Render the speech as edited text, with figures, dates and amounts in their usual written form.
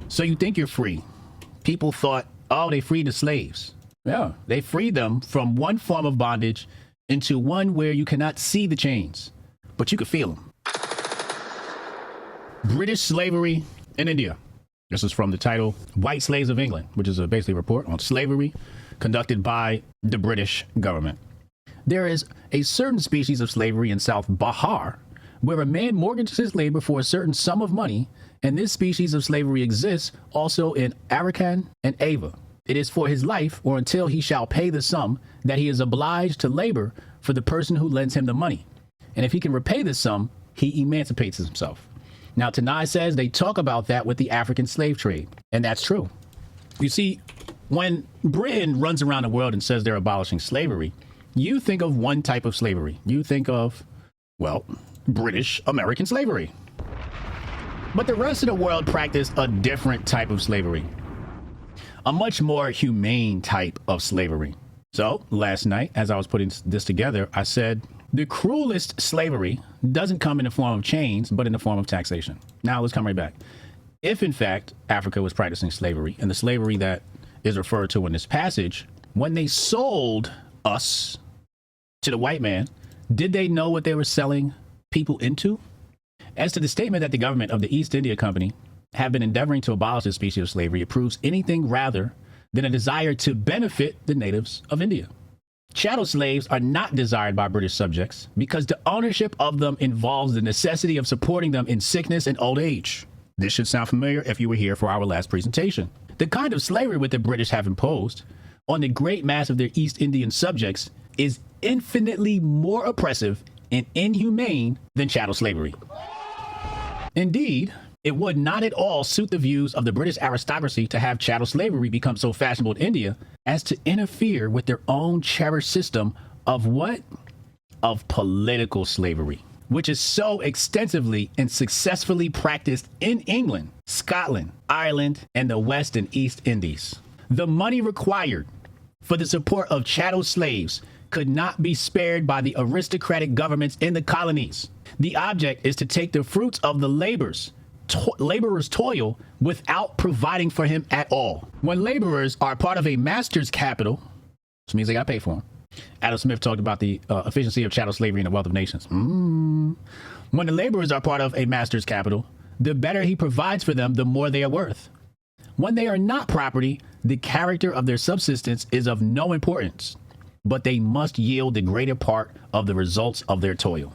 So you think you're free. People thought, oh, they freed the slaves. Yeah, they freed them from one form of bondage into one where you cannot see the chains, but you could feel them. British slavery in India. This is from the title White Slaves of England, which is basically a report on slavery conducted by the British government. There is a certain species of slavery in South Bihar where a man mortgages his labor for a certain sum of money, and this species of slavery exists also in Arakan and Ava. It is for his life or until he shall pay the sum that he is obliged to labor for the person who lends him the money. And if he can repay this sum, he emancipates himself. Now, Tanai says they talk about that with the African slave trade, and that's true. You see, when Britain runs around the world and says they're abolishing slavery, you think of one type of slavery. You think of, well, British American slavery. But the rest of the world practiced a different type of slavery, a much more humane type of slavery. So last night, as I was putting this together, I said the cruelest slavery doesn't come in the form of chains, but in the form of taxation. Now let's come right back. If in fact Africa was practicing slavery, and the slavery that is referred to in this passage, when they sold us to the white man, did they know what they were selling people into? As to the statement that the government of the East India Company have been endeavoring to abolish this species of slavery, it proves anything rather than a desire to benefit the natives of India. Chattel slaves are not desired by British subjects because the ownership of them involves the necessity of supporting them in sickness and old age. This should sound familiar if you were here for our last presentation. The kind of slavery that the British have imposed on the great mass of their East Indian subjects is infinitely more oppressive and inhumane than chattel slavery. Indeed, it would not at all suit the views of the British aristocracy to have chattel slavery become so fashionable in India as to interfere with their own cherished system of what? Of political slavery, which is so extensively and successfully practiced in England, Scotland, Ireland, and the West and East Indies. The money required for the support of chattel slaves could not be spared by the aristocratic governments in the colonies. The object is to take the fruits of the laborer's toil without providing for him at all. When laborers are part of a master's capital, which means they got to pay for them. Adam Smith talked about the efficiency of chattel slavery and the wealth of nations. When the laborers are part of a master's capital, the better he provides for them, the more they are worth. When they are not property, the character of their subsistence is of no importance, but they must yield the greater part of the results of their toil.